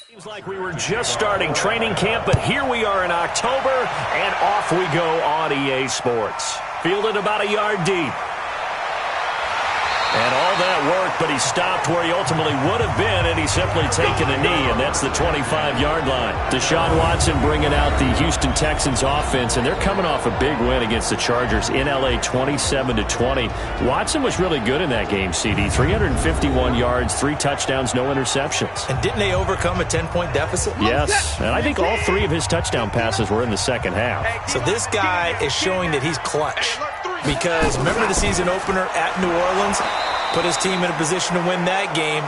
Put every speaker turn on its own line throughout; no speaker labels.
Seems like we were just starting training camp, but here we are in October, and off we go on EA Sports. Fielded about a yard deep. And all that work, but he stopped where he ultimately would have been, and he's simply taken a knee, and that's the 25-yard line. Deshaun Watson bringing out the Houston Texans offense, and they're coming off a big win against the Chargers in L.A. 27-20. Watson was really good in that game, CD. 351 yards, 3 touchdowns, no interceptions.
And didn't they overcome a 10-point deficit?
Yes, and I think all 3 of his touchdown passes were in the second half.
So this guy is showing that he's clutch. Because remember the season opener at New Orleans? Put his team in a position to win that game.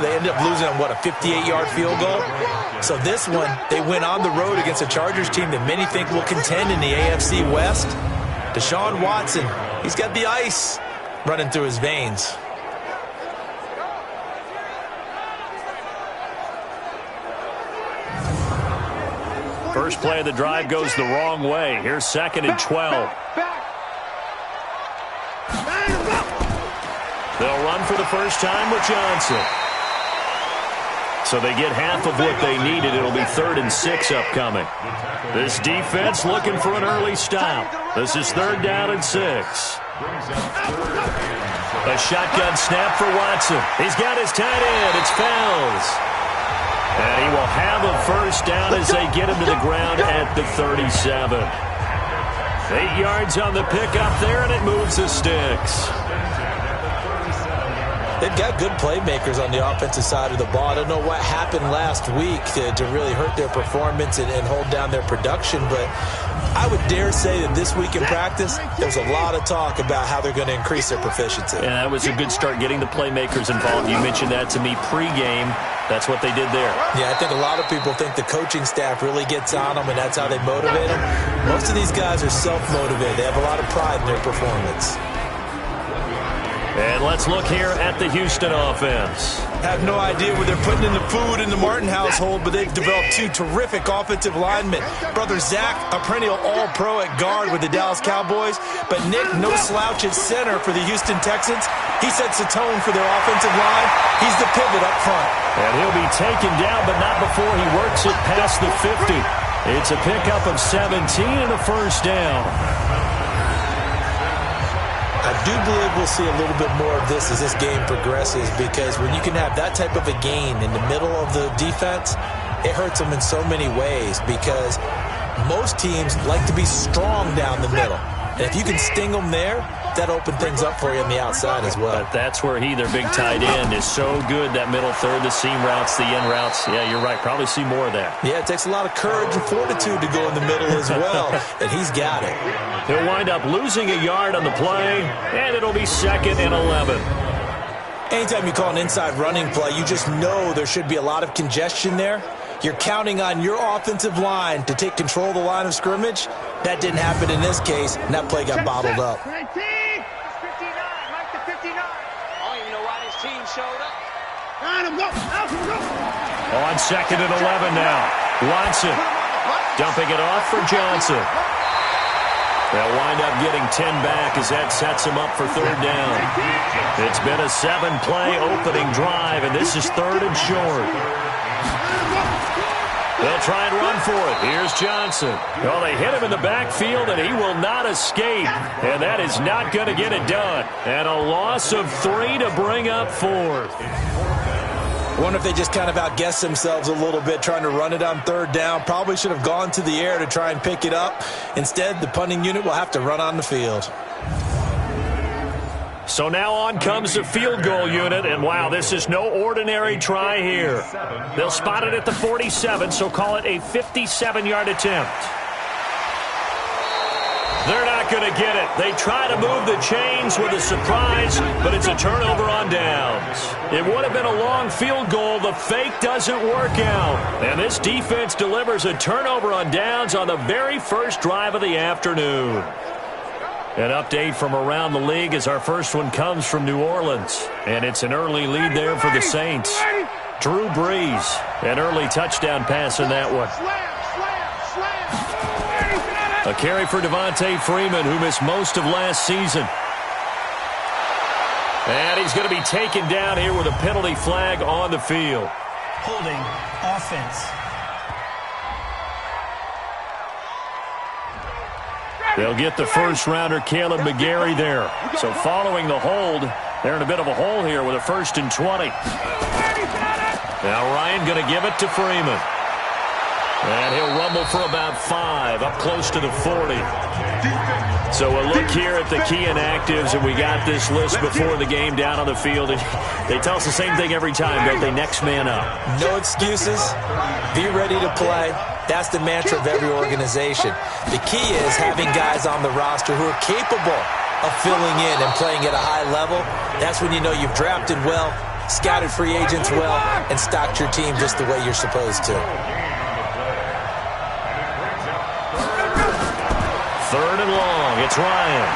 They ended up losing on, a 58-yard field goal? So this one, they went on the road against a Chargers team that many think will contend in the AFC West. Deshaun Watson, he's got the ice running through his veins.
First play of the drive goes the wrong way. Here's 2nd and 12. They'll run for the first time with Johnson. So they get half of what they needed. It'll be 3rd and 6 upcoming. This defense looking for an early stop. This is 3rd down and 6. A shotgun snap for Watson. He's got his tight end. It's Fells. And he will have a first down as they get him to the ground at the 37. 8 yards on the pickup there, and it moves the sticks.
They've got good playmakers on the offensive side of the ball. I don't know what happened last week to really hurt their performance and hold down their production, but I would dare say that this week in practice, there's a lot of talk about how they're going to increase their proficiency.
And that was a good start, getting the playmakers involved. You mentioned that to me pregame. That's what they did there.
Yeah, I think a lot of people think the coaching staff really gets on them, and that's how they motivate them. Most of these guys are self-motivated. They have a lot of pride in their performance.
And let's look here at the Houston offense.
I have no idea where they're putting in the food in the Martin household, but they've developed 2 terrific offensive linemen. Brother Zach, a perennial all-pro at guard with the Dallas Cowboys, but Nick, no slouch at center for the Houston Texans. He sets the tone for their offensive line. He's the pivot up front.
And he'll be taken down, but not before he works it past the 50. It's a pickup of 17 and a first down.
I do believe we'll see a little bit more of this as this game progresses, because when you can have that type of a gain in the middle of the defense, it hurts them in so many ways, because most teams like to be strong down the middle. And if you can sting them there, that opens things up for you on the outside as well.
But that's where their big tight end, is so good, that middle third, the seam routes, the in routes. Yeah, you're right. Probably see more of that.
Yeah, it takes a lot of courage and fortitude to go in the middle as well, and he's got it.
He'll wind up losing a yard on the play, and it'll be 2nd and 11.
Anytime you call an inside running play, you just know there should be a lot of congestion there. You're counting on your offensive line to take control of the line of scrimmage. That didn't happen in this case, and that play got bottled up.
59, Mike the 59. I don't even know why this team showed up.
On 2nd and 11 now. Watson dumping it off for Johnson. They'll wind up getting 10 back as that sets them up for 3rd down. It's been a 7-play opening drive, and this is 3rd and short. They'll try and run for it. Here's Johnson. Well, they hit him in the backfield, and he will not escape. And that is not going to get it done. And a loss of 3 to bring up 4th.
I wonder if they just kind of outguessed themselves a little bit trying to run it on 3rd down. Probably should have gone to the air to try and pick it up. Instead, the punting unit will have to run on the field.
So now on comes the field goal unit, and wow, this is no ordinary try here. They'll spot it at the 47, so call it a 57-yard attempt. They're not going to get it. They try to move the chains with a surprise, but it's a turnover on downs. It would have been a long field goal. The fake doesn't work out. And this defense delivers a turnover on downs on the very first drive of the afternoon. An update from around the league as our first one comes from New Orleans. And it's an early lead there for the Saints. Drew Brees, an early touchdown pass in that one. A carry for Devontae Freeman, who missed most of last season. And he's going to be taken down here with a penalty flag on the field.
holding offense.
They'll get the first-rounder, Caleb McGarry, there. So following the hold, they're in a bit of a hole here with a 1st and 20. Now Ryan going to give it to Freeman. And he'll rumble for about 5, up close to the 40. So a look here at the key inactives, and we got this list before the game down on the field. They tell us the same thing every time, don't they? Next man up.
No excuses. Be ready to play. That's the mantra of every organization. The key is having guys on the roster who are capable of filling in and playing at a high level. That's when you know you've drafted well, scouted free agents well, and stocked your team just the way you're supposed to.
3rd and long. It's Ryan.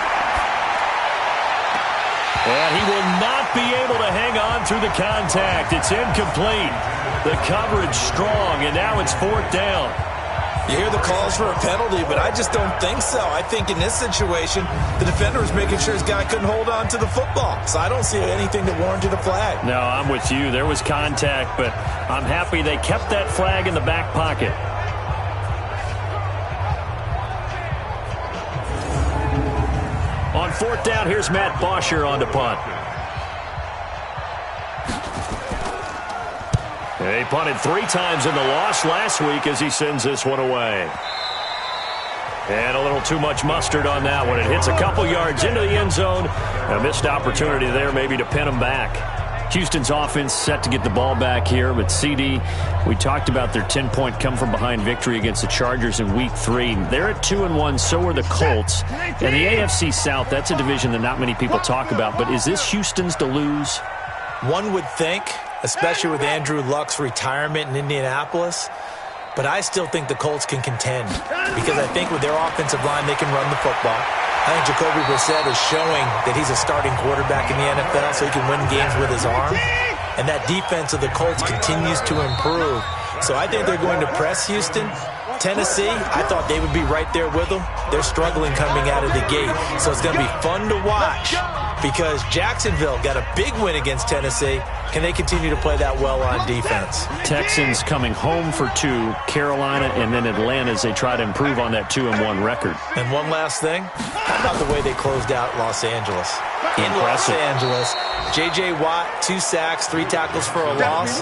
And he will not be able to hang on through the contact. It's incomplete. The coverage strong, and now it's 4th down.
You hear the calls for a penalty, but I just don't think so. I think in this situation, the defender was making sure his guy couldn't hold on to the football. So I don't see anything that warranted a flag.
No, I'm with you. There was contact, but I'm happy they kept that flag in the back pocket. On 4th down, here's Matt Bosher on to punt. He punted 3 times in the loss last week as he sends this one away. And a little too much mustard on that one. It hits a couple yards into the end zone. A missed opportunity there maybe to pin him back. Houston's offense set to get the ball back here, but CD, we talked about their 10-point come-from-behind victory against the Chargers in Week 3. They're at 2-1, so are the Colts. And the AFC South, that's a division that not many people talk about, but is this Houston's to lose?
One would think, especially with Andrew Luck's retirement in Indianapolis, but I still think the Colts can contend because I think with their offensive line, they can run the football. I think Jacoby Brissett is showing that he's a starting quarterback in the NFL so he can win games with his arm. And that defense of the Colts continues to improve. So I think they're going to press Houston. Tennessee, I thought they would be right there with them. They're struggling coming out of the gate. So it's going to be fun to watch because Jacksonville got a big win against Tennessee. Can they continue to play that well on defense?
Texans coming home for 2, Carolina, and then Atlanta as they try to improve on that 2-1 record.
And one last thing, how about the way they closed out Los Angeles? In Los Angeles, J.J. Watt, 2 sacks, 3 tackles for a loss,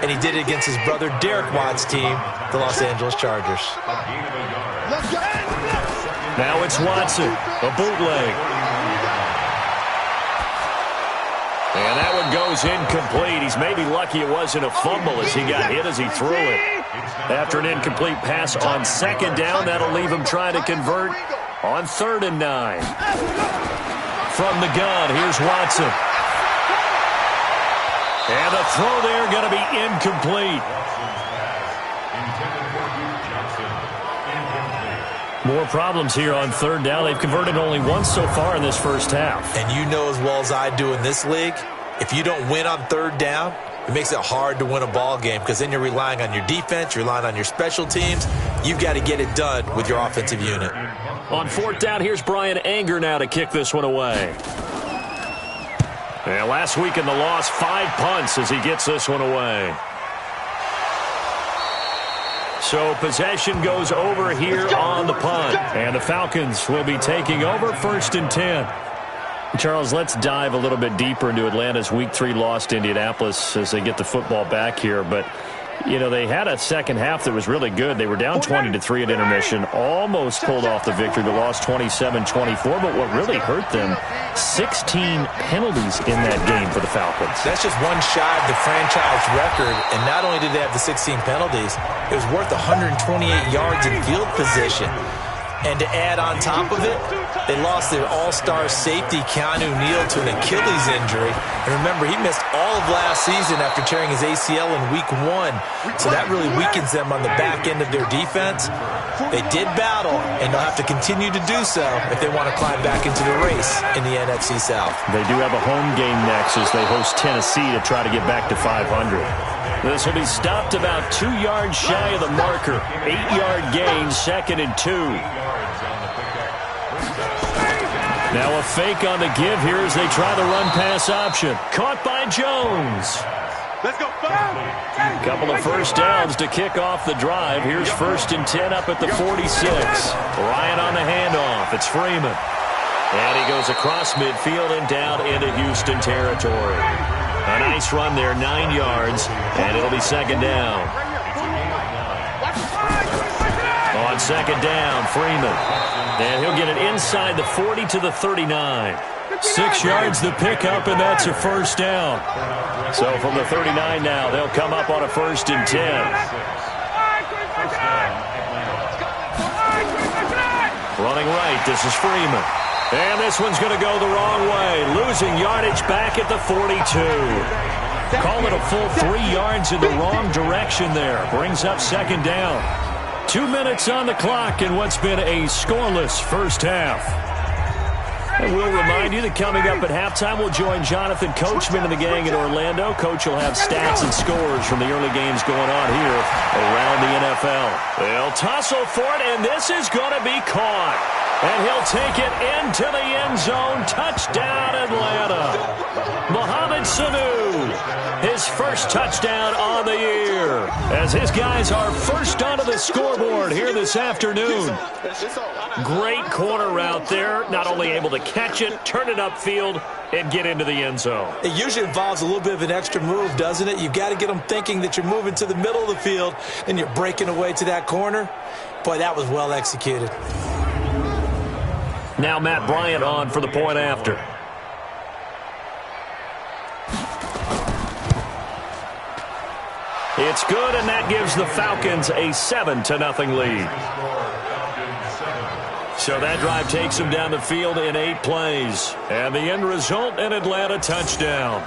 and he did it against his brother Derek Watt's team, the Los Angeles Chargers.
Now it's Watson, a bootleg. And that one goes incomplete. He's maybe lucky it wasn't a fumble as he got hit as he threw it. After an incomplete pass on 2nd down, that'll leave him trying to convert on 3rd and 9. From the gun, here's Watson. And the throw there going to be incomplete. More problems here on 3rd down. They've converted only once so far in this first half.
And you know as well as I do in this league, if you don't win on 3rd down, it makes it hard to win a ball game because then you're relying on your defense, you're relying on your special teams. You've got to get it done with your offensive unit.
On 4th down, here's Brian Anger now to kick this one away. And last week in the loss, 5 punts as he gets this one away. So possession goes over here on the punt. And the Falcons will be taking over 1st and 10. Charles, let's dive a little bit deeper into Atlanta's Week 3 loss to Indianapolis as they get the football back here. But, you know, they had a second half that was really good. They were down 20-3 at intermission, almost pulled off the victory, but lost 27-24. But what really hurt them, 16 penalties in that game for the Falcons.
That's just one shy of the franchise record. And not only did they have the 16 penalties, it was worth 128 yards in field position. And to add on top of it, they lost their all-star safety, Keanu Neal, to an Achilles injury. And remember, he missed all of last season after tearing his ACL in Week 1. So that really weakens them on the back end of their defense. They did battle, and they'll have to continue to do so if they want to climb back into the race in the NFC South.
They do have a home game next as they host Tennessee to try to get back to 500. This will be stopped about 2 yards shy of the marker. 8-yard gain, 2nd and 2. Now a fake on the give here as they try the run-pass option. Caught by Jones.
Let's go.
A couple of first downs to kick off the drive. Here's 1st and 10 up at the 46. Ryan on the handoff. It's Freeman. And he goes across midfield and down into Houston territory. A nice run there, 9 yards, and it'll be 2nd down. On 2nd down, Freeman. And he'll get it inside the 40 to the 39. 6 yards the pickup, and that's a 1st down. So from the 39 now, they'll come up on a 1st and 10. Running right, this is Freeman. And this one's going to go the wrong way. Losing yardage back at the 42. Call it a full 3 yards in the wrong direction there. Brings up 2nd down. 2 minutes on the clock in what's been a scoreless first half. And we'll remind you that coming up at halftime, we'll join Jonathan Coachman and the gang in Orlando. Coach will have stats and scores from the early games going on here around the NFL. They'll tussle for it, and this is going to be caught. And he'll take it into the end zone. Touchdown, Atlanta. Mohamed Sanu, his first touchdown on the year, as his guys are first onto the scoreboard here this afternoon. Great corner route there. Not only able to catch it, turn it upfield, and get into the end zone.
It usually involves a little bit of an extra move, doesn't it? You've got to get them thinking that you're moving to the middle of the field and you're breaking away to that corner. Boy, that was well executed.
Now Matt Bryant on for the point after. It's good, and that gives the Falcons a 7-0 lead. So that drive takes them down the field in 8 plays. And the end result, an Atlanta touchdown.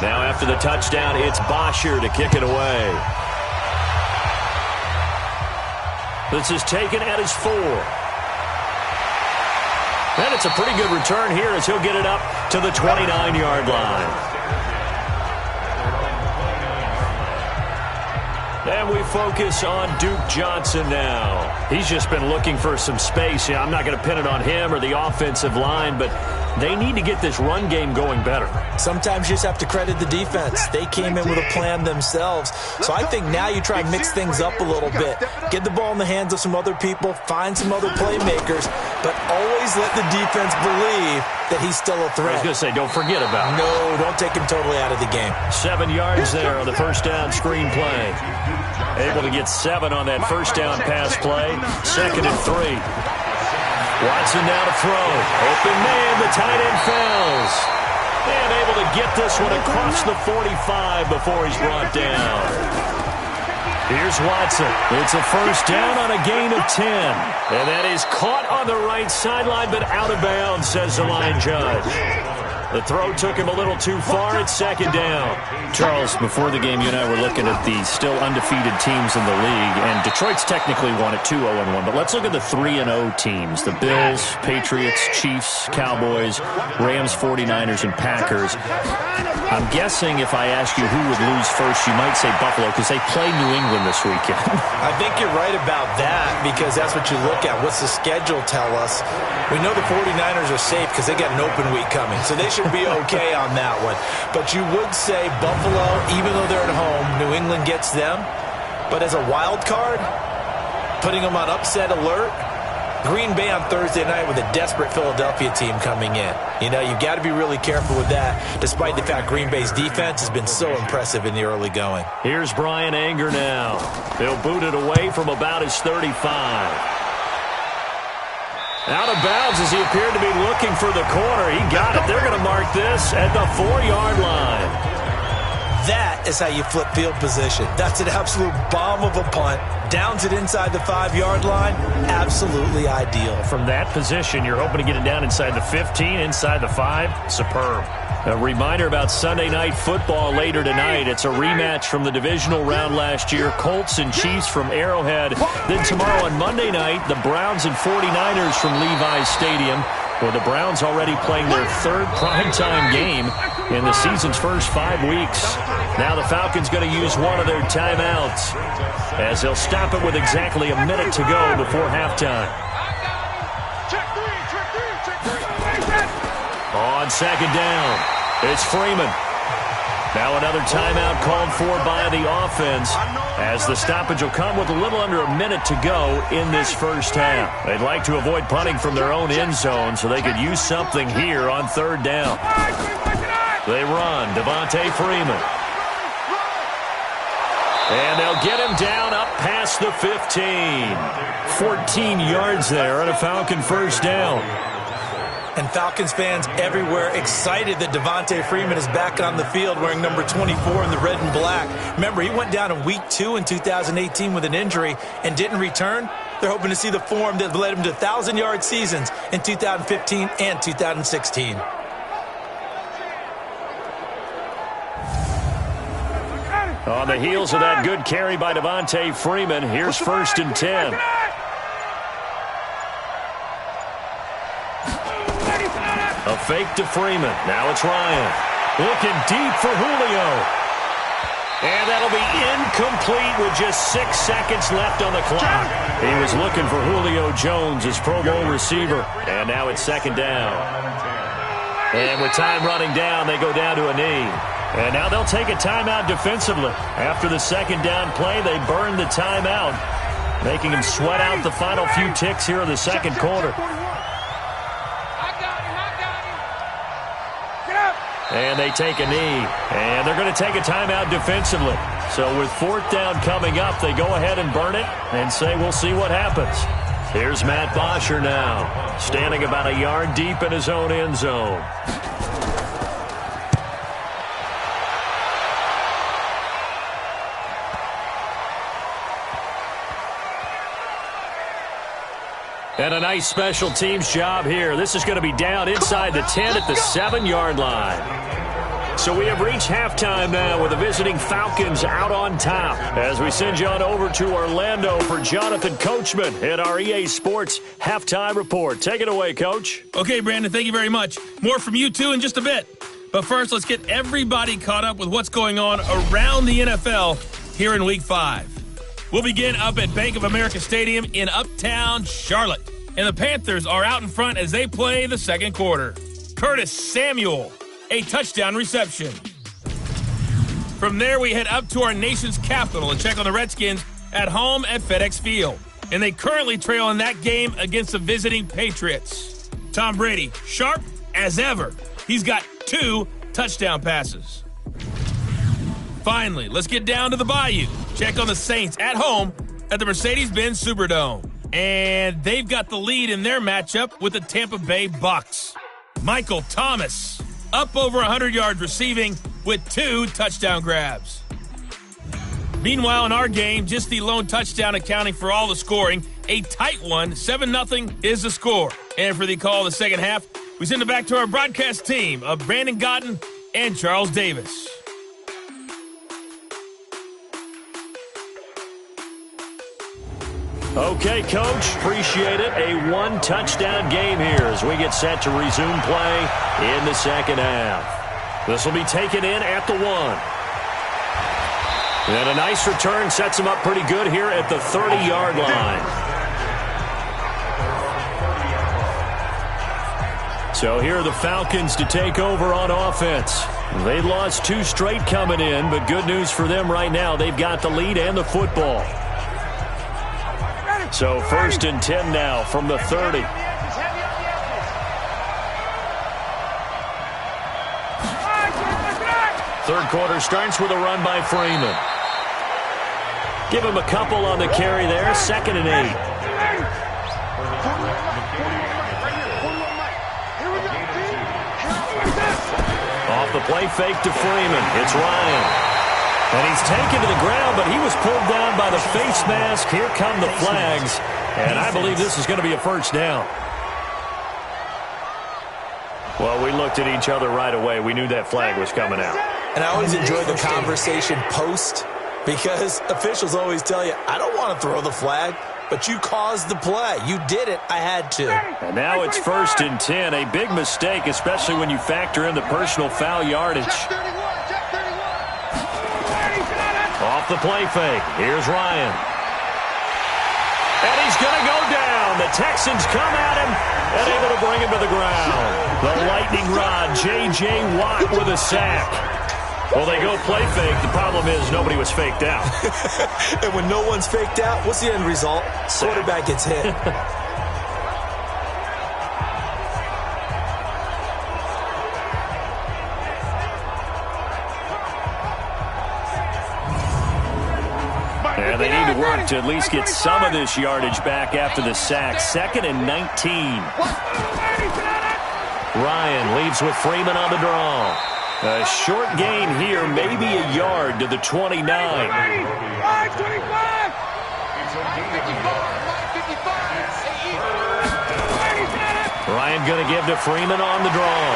Now after the touchdown, it's Bosher to kick it away. This is taken at his 4. And it's a pretty good return here as he'll get it up to the 29-yard line. And we focus on Duke Johnson now. He's just been looking for some space. Yeah, I'm not going to pin it on him or the offensive line, but they need to get this run game going better.
Sometimes you just have to credit the defense. They came in with a plan themselves. So I think now you try and mix things up a little bit. Get the ball in the hands of some other people, find some other playmakers, but always let the defense believe that he's still a threat.
I was going to say, don't forget about it.
No, don't take him totally out of the game.
7 yards there on the first down screen play. Able to get 7 on that first down pass play. 2nd and 3. Watson now to throw. Open man, the tight end fails. And able to get this one across the 45 before he's brought down. Here's Watson. It's a first down on a gain of 10. And that is caught on the right sideline, but out of bounds, says the line judge. The throw took him a little too far. It's 2nd down.
Charles, before the game, you and I were looking at the still undefeated teams in the league, and Detroit's technically won at 2-0-1, but let's look at the 3-0 teams. The Bills, Patriots, Chiefs, Cowboys, Rams, 49ers, and Packers. I'm guessing if I ask you who would lose first, you might say Buffalo, because they play New England this weekend.
I think you're right about that, because that's what you look at. What's the schedule tell us? We know the 49ers are safe because they got an open week coming, so they should be okay on that one. But you would say Buffalo, even though they're at home, New England gets them. But as a wild card, putting them on upset alert, Green Bay on Thursday night with a desperate Philadelphia team coming in. You know, you've got to be really careful with that, despite the fact Green Bay's defense has been so impressive in the early going.
Here's Brian Anger now. They'll boot it away from about his 35. Out of bounds as he appeared to be looking for the corner. He got it. They're going to mark this at the 4-yard line.
That is how you flip field position. That's an absolute bomb of a punt. Downs it inside the 5-yard line. Absolutely ideal.
From that position, you're hoping to get it down inside the 15, inside the 5. Superb. A reminder about Sunday Night Football later tonight. It's a rematch from the divisional round last year. Colts and Chiefs from Arrowhead. Then tomorrow on Monday night, the Browns and 49ers from Levi's Stadium, where the Browns already playing their 3rd primetime game in the season's first 5 weeks. Now the Falcons going to use one of their timeouts as they'll stop it with exactly a minute to go before halftime.
Check three.
On second down, it's Freeman. Now another timeout called for by the offense, as the stoppage will come with a little under a minute to go in this first half. They'd like to avoid punting from their own end zone so they could use something here on third down. They run, Devontae Freeman. And they'll get him down up past the 15. 14 yards there on a Falcon first down.
And Falcons fans everywhere excited that Devontae Freeman is back on the field wearing number 24 in the red and black. Remember, he went down in week 2 in 2018 with an injury and didn't return. They're hoping to see the form that led him to 1,000-yard seasons in 2015 and 2016.
On the heels of that good carry by Devontae Freeman, here's 1st and 10. A fake to Freeman. Now it's Ryan. Looking deep for Julio. And that'll be incomplete with just 6 seconds left on the clock. He was looking for Julio Jones, his Pro Bowl receiver. And now it's 2nd down. And with time running down, they go down to a knee. And now they'll take a timeout defensively. After the 2nd down play, they burn the timeout, making him sweat out the final few ticks here in the 2nd quarter. And they take a knee. And they're going to take a timeout defensively. So with 4th down coming up, they go ahead and burn it and say we'll see what happens. Here's Matt Bosher now, standing about a yard deep in his own end zone. And a nice special teams job here. This is going to be down inside the 10 at the 7-yard line. So we have reached halftime now with the visiting Falcons out on top. As we send you on over to Orlando for Jonathan Coachman at our EA Sports Halftime Report. Take it away, Coach.
Okay, Brandon, thank you very much. More from you, too, in just a bit. But first, let's get everybody caught up with what's going on around the NFL here in Week 5. We'll begin up at Bank of America Stadium in Uptown Charlotte. And the Panthers are out in front as they play the 2nd quarter. Curtis Samuel, a touchdown reception. From there, we head up to our nation's capital and check on the Redskins at home at FedEx Field. And they currently trail in that game against the visiting Patriots. Tom Brady, sharp as ever. He's got 2 touchdown passes. Finally, let's get down to the Bayou. Check on the Saints at home at the Mercedes-Benz Superdome. And they've got the lead in their matchup with the Tampa Bay Bucks. Michael Thomas, up over 100 yards receiving with 2 touchdown grabs. Meanwhile, in our game, just the lone touchdown accounting for all the scoring. A tight one, 7-0 is the score. And for the call of the second half, we send it back to our broadcast team of Brandon Godden and Charles Davis.
Okay, Coach, appreciate it. A 1-touchdown game here as we get set to resume play in the second half. This will be taken in at the 1. And a nice return sets him up pretty good here at the 30-yard line. So here are the Falcons to take over on offense. They lost 2 straight coming in, but good news for them right now. They've got the lead and the football. So 1st and 10 now from the 30. Third quarter starts with a run by Freeman. Give him a couple on the carry there. 2nd and 8. Off the play fake to Freeman. It's Ryan. And he's taken to the ground, but he was pulled down by the face mask. Here come the flags. And I believe this is going to be a 1st down. Well, we looked at each other right away. We knew that flag was coming out.
And I always enjoy the conversation post, because officials always tell you, I don't want to throw the flag, but you caused the play. You did it. I had to.
And now it's 1st and 10. A big mistake, especially when you factor in the personal foul yardage. Off the play fake. Here's Ryan. And he's going to go down. The Texans come at him and able to bring him to the ground. The lightning rod, J.J. Watt with a sack. Well, they go play fake. The problem is nobody was faked out.
And when no one's faked out, what's the end result? Quarterback gets hit.
And they need to work to at least get some of this yardage back after the sack. 2nd and 19. Ryan leaves with Freeman on the draw. A short gain here, maybe a yard to the 29. Ryan going to give to Freeman on the draw.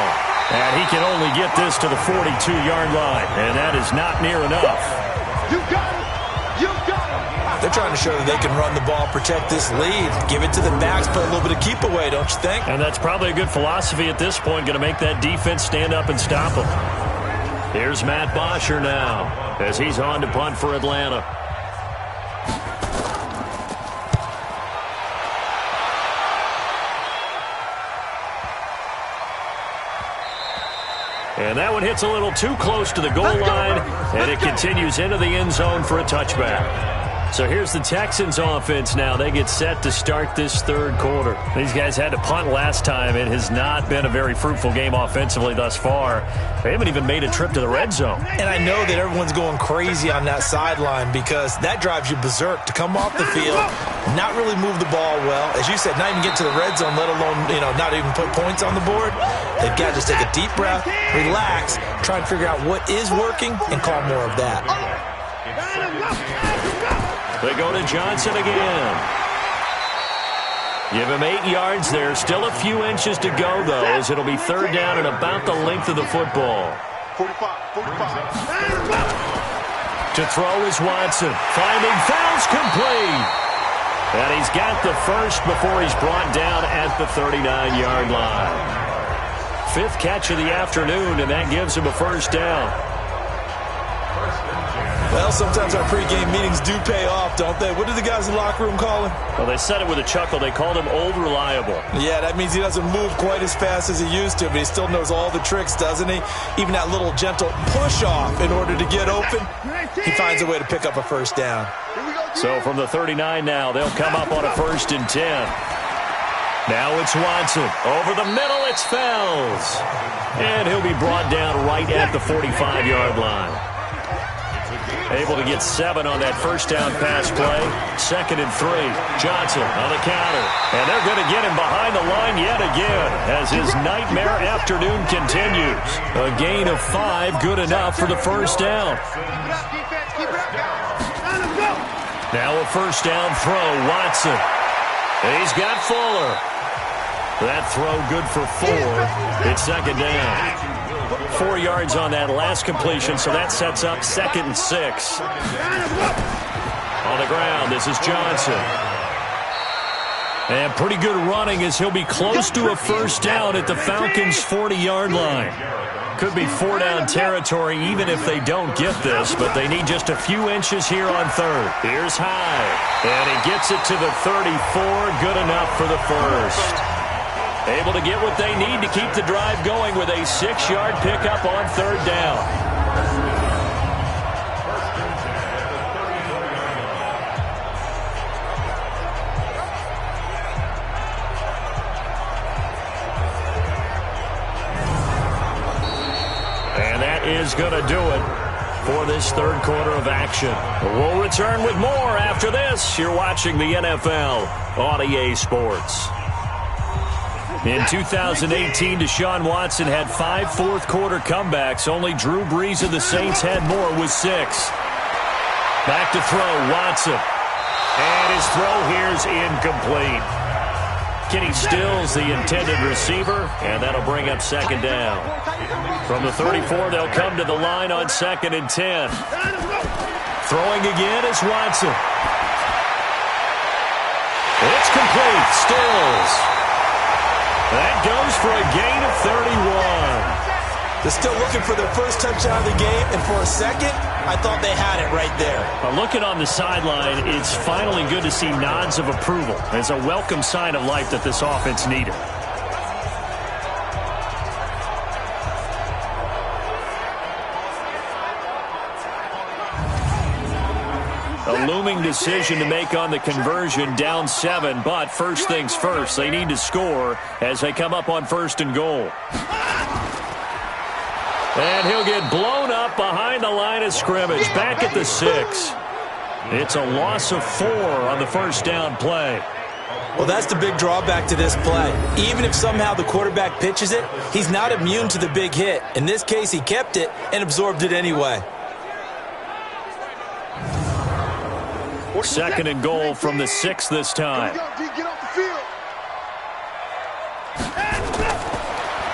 And he can only get this to the 42-yard line. And that is not near enough.
You got it. You got it.
They're trying to show that they can run the ball, protect this lead, give it to the backs, play a little bit of keep away, don't you think?
And that's probably a good philosophy at this point, going to make that defense stand up and stop them. Here's Matt Bosher now as he's on to punt for Atlanta. And that one hits a little too close to the goal line, and it continues into the end zone for a touchback. So here's the Texans offense now. They get set to start this third quarter. These guys had to punt last time. It has not been a very fruitful game offensively thus far. They haven't even made a trip to the red zone.
And I know that everyone's going crazy on that sideline because that drives you berserk to come off the field, not really move the ball well. As you said, not even get to the red zone, let alone, not even put points on the board. They've got to just take a deep breath, relax, try and figure out what is working and call more of that.
They go to Johnson again. Give him 8 yards there. Still a few inches to go, though, as it'll be third down and about the length of the football.
45.
To throw is Watson. Finding Fouls complete. And he's got the first before he's brought down at the 39-yard line. 5th catch of the afternoon, and that gives him a first down.
Well, sometimes our pregame meetings do pay off, don't they? What did the guys in the locker room call him?
Well, they said it with a chuckle. They called him Old Reliable.
Yeah, that means he doesn't move quite as fast as he used to, but he still knows all the tricks, doesn't he? Even that little gentle push-off in order to get open, he finds a way to pick up a first down.
So from the 39 now, they'll come up on a 1st and 10. Now it's Watson. Over the middle, it's Fells. And he'll be brought down right at the 45-yard line. Able to get 7 on that first down pass play. 2nd and 3. Johnson on the counter. And they're going to get him behind the line yet again as his nightmare afternoon continues. A gain of 5, good enough for the first down. Now a first down throw. Watson. He's got Fuller. That throw good for 4. It's 2nd down. 4 yards on that last completion, so that sets up 2nd and 6. On the ground, this is Johnson. And pretty good running as he'll be close to a first down at the Falcons' 40-yard line. Could be 4-down territory even if they don't get this, but they need just a few inches here on 3rd. Here's High, and he gets it to the 34, good enough for the first. Able to get what they need to keep the drive going with a 6-yard pickup on 3rd down. And that is going to do it for this third quarter of action. We'll return with more after this. You're watching the NFL on EA Sports. In 2018, Deshaun Watson had 5 fourth-quarter comebacks. Only Drew Brees of the Saints had more with 6. Back to throw, Watson. And his throw here is incomplete. Kenny Stills, the intended receiver, and that'll bring up 2nd down. From the 34, they'll come to the line on 2nd and 10. Throwing again is Watson. It's complete. Stills. That goes for a gain of 31.
They're still looking for their first touchdown of the game, and for a second, I thought they had it right there.
Looking on the sideline, it's finally good to see nods of approval. It's a welcome sign of life that this offense needed. A looming decision to make on the conversion, down 7, but first things first, they need to score as they come up on 1st and goal. And he'll get blown up behind the line of scrimmage, back at the 6. It's a loss of 4 on the first down play.
Well, that's the big drawback to this play. Even if somehow the quarterback pitches it, he's not immune to the big hit. In this case, he kept it and absorbed it anyway.
2nd and goal from the 6 this time.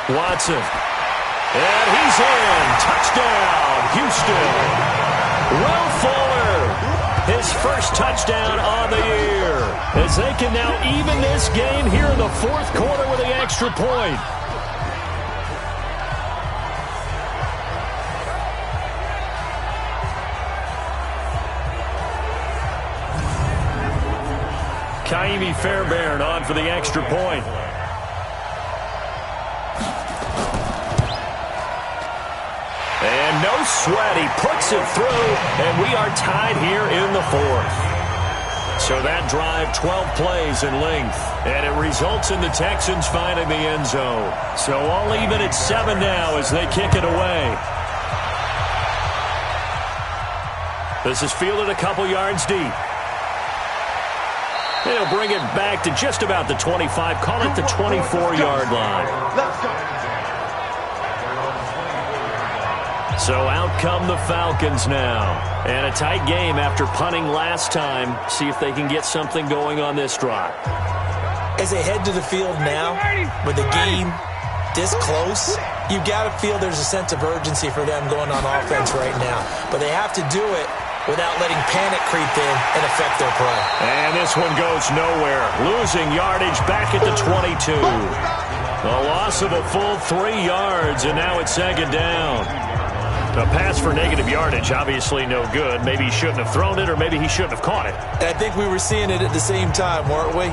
Watson. And he's in. Touchdown, Houston. Will Fuller, his first touchdown on the year, as they can now even this game here in the 4th quarter with the extra point. Kaimi Fairbairn on for the extra point. And no sweat, he puts it through, and we are tied here in the 4th. So that drive, 12 plays in length, and it results in the Texans finding the end zone. So all even at 7 now as they kick it away. This is fielded a couple yards deep. They'll bring it back to just about the 25, call it the 24-yard line. So out come the Falcons now. And a tight game after punting last time. See if they can get something going on this drive.
As they head to the field now, with the game this close, you've got to feel there's a sense of urgency for them going on offense right now. But they have to do it without letting panic creep in and affect their play.
And this one goes nowhere. Losing yardage back at the 22. A loss of a full 3 yards, and now it's 2nd down. A pass for negative yardage, obviously no good. Maybe he shouldn't have thrown it, or maybe he shouldn't have caught it.
And I think we were seeing it at the same time, weren't we?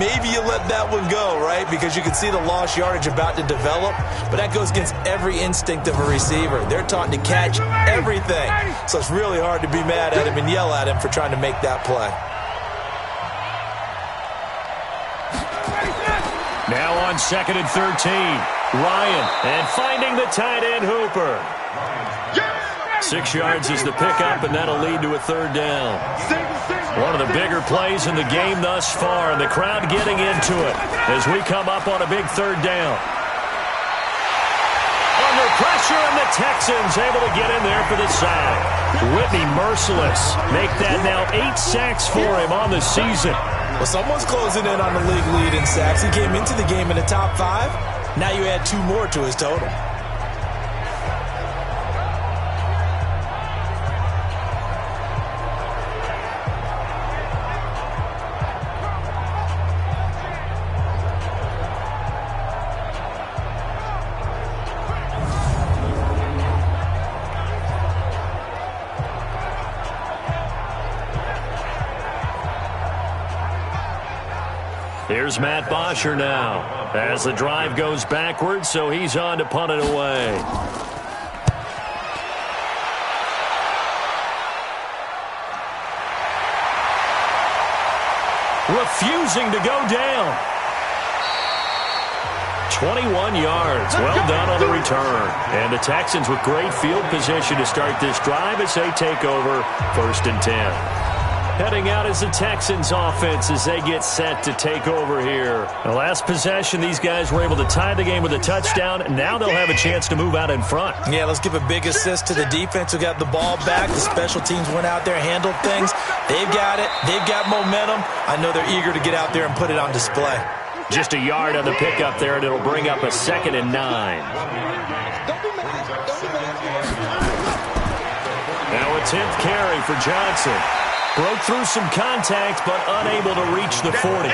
Maybe you let that one go, right? Because you can see the lost yardage about to develop, but that goes against every instinct of a receiver. They're taught to catch everything, so it's really hard to be mad at him and yell at him for trying to make that play.
Now on 2nd and 13, Ryan, and finding the tight end Hooper. 6 yards is the pickup, and that'll lead to a 3rd down. One of the bigger plays in the game thus far, and the crowd getting into it as we come up on a big 3rd down. Under pressure, and the Texans able to get in there for the sack. Whitney merciless. Make that now 8 sacks for him on the season.
Well, someone's closing in on the league lead in sacks. He came into the game in the top 5. Now you add 2 more to his total.
Here's Matt Bosher now as the drive goes backwards, so he's on to punt it away. Refusing to go down. 21 yards. Well done on the return. And the Texans with great field position to start this drive as they take over 1st and 10. Heading out as the Texans offense as they get set to take over here. The last possession, these guys were able to tie the game with a touchdown. Now they'll have a chance to move out in front.
Yeah, let's give a big assist to the defense who got the ball back. The special teams went out there, handled things. They've got it. They've got momentum. I know they're eager to get out there and put it on display.
Just a yard on the pickup there, and it'll bring up a 2nd and 9. Now a 10th carry for Johnson. Broke through some contact, but unable to reach the 40.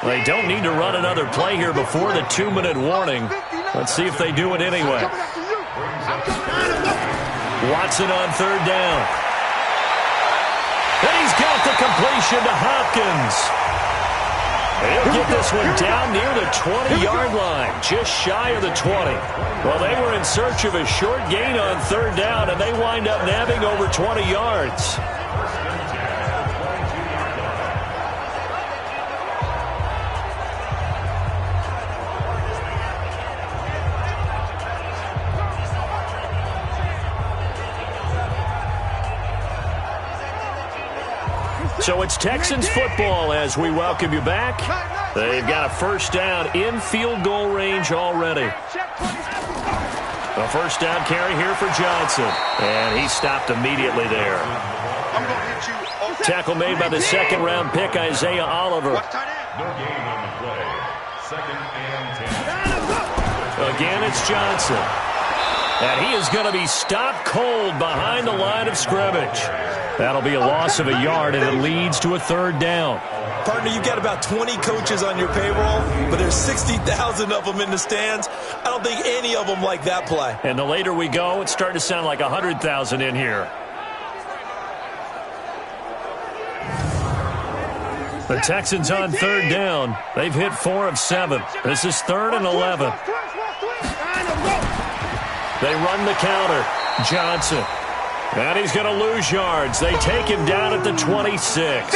They don't need to run another play here before the 2-minute warning. Let's see if they do it anyway.
Watson on third down. And he's got the completion to Hopkins. He'll get this one down near the 20-yard line, just shy of the 20. Well, they were in search of a short gain on third down, and they wind up nabbing over 20 yards. So it's Texans football as we welcome you back. They've got a first down in field goal range already. A first down carry here for Johnson. And he stopped immediately there. Tackle made by the second-round pick, Isaiah Oliver. Again, it's Johnson. And he is going to be stopped cold behind the line of scrimmage. That'll be a loss of a yard, and it leads to a third down.
Partner, you've got about 20 coaches on your payroll, but there's 60,000 of them in the stands. I don't think any of them like that play.
And the later we go, it's starting to sound like 100,000 in here. The Texans on third down. They've hit 4 of 7. This is 3rd and 11. They run the counter. Johnson. And he's going to lose yards. They take him down at the 26.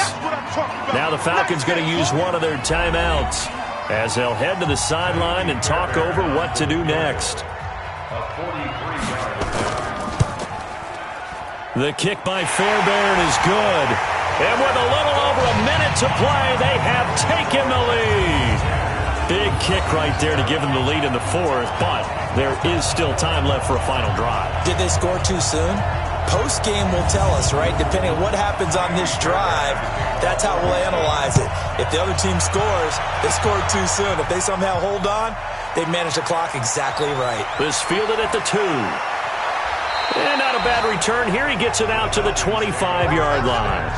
Now the Falcons going to use one of their timeouts as they'll head to the sideline and talk over what to do next. The kick by Fairbairn is good. And with a little over a minute to play, they have taken the lead. Big kick right there to give them the lead in the 4th, but there is still time left for a final drive.
Did they score too soon? Post-game will tell us, right? Depending on what happens on this drive, that's how we'll analyze it. If the other team scores, they scored too soon. If they somehow hold on, they manage the clock exactly right.
This fielded at the 2. And not a bad return here. He gets it out to the 25-yard line.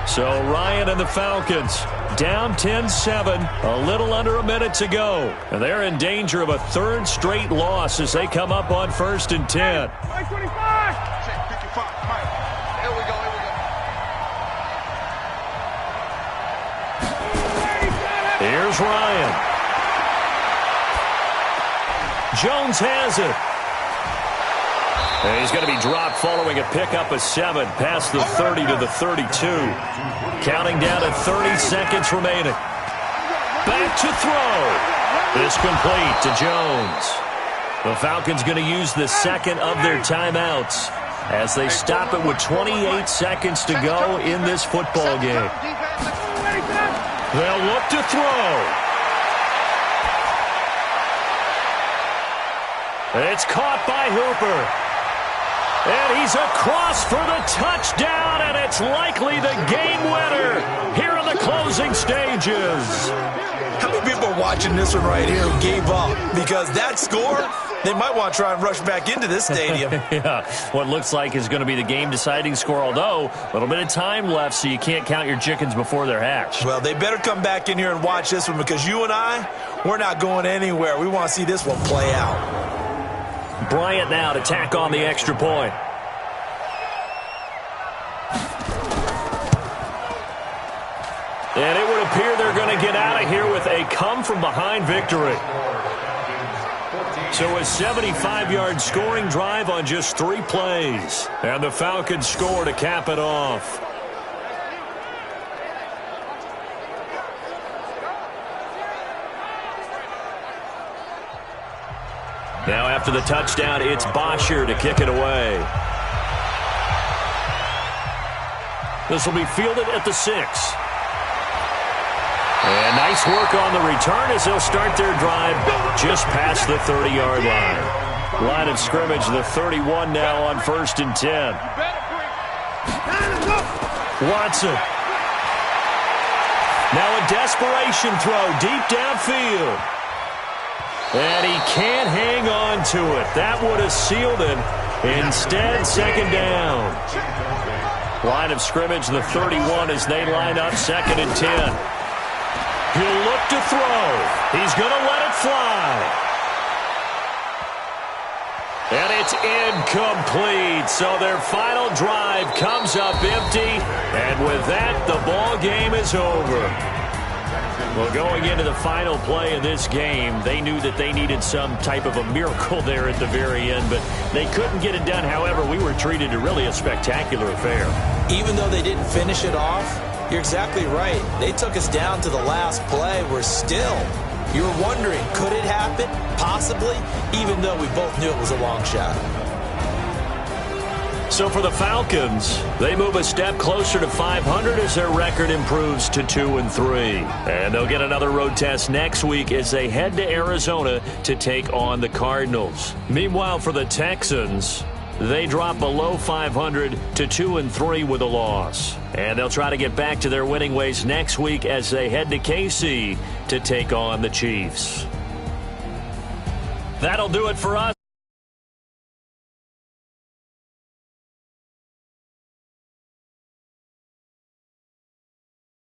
So Ryan and the Falcons down 10-7, a little under a minute to go. And they're in danger of a 3rd straight loss as they come up on 1st and 10. Here's Ryan. Jones has it. And he's going to be dropped following a pickup of 7 past the 30 to the 32. Counting down at 30 seconds remaining. Back to throw. This complete to Jones. The Falcons going to use the second of their timeouts as they stop it with 28 seconds to go in this football game. They'll look to throw. It's caught by Hooper. And he's across for the touchdown, and it's likely the game winner here in the closing stages.
How many people are watching this one right here who gave up? Because that score, they might want to try and rush back into this stadium.
Yeah, what looks like is going to be the game-deciding score, although a little bit of time left, so you can't count your chickens before they're hatched.
Well, they better come back in here and watch this one because you and I, we're not going anywhere. We want to see this one play out.
Bryant now to tack on the extra point. And it would appear they're going to get out of here with a come-from-behind victory. So a 75-yard scoring drive on just 3 plays. And the Falcons score to cap it off. Now after the touchdown, it's Bosher to kick it away. This will be fielded at the 6. And nice work on the return as they'll start their drive just past the 30-yard line. Line of scrimmage, the 31 now on 1st and 10. Watson. Now a desperation throw deep downfield. And he can't hang on to it. That would have sealed it. Instead, 2nd down. Line of scrimmage, the 31 as they line up 2nd and 10. He'll look to throw. He's going to let it fly. It's incomplete. So their final drive comes up empty. And with that, the ball game is over. Well, going into the final play of this game, they knew that they needed some type of a miracle there at the very end, but they couldn't get it done. However, we were treated to really a spectacular affair.
Even though they didn't finish it off, you're exactly right. They took us down to the last play. We're still, you were wondering, could it happen? Possibly, even though we both knew it was a long shot.
So for the Falcons, they move a step closer to 500 as their record improves to 2-3. And they'll get another road test next week as they head to Arizona to take on the Cardinals. Meanwhile, for the Texans, they drop below 500 to 2-3 with a loss. And they'll try to get back to their winning ways next week as they head to KC to take on the Chiefs. That'll do it for us.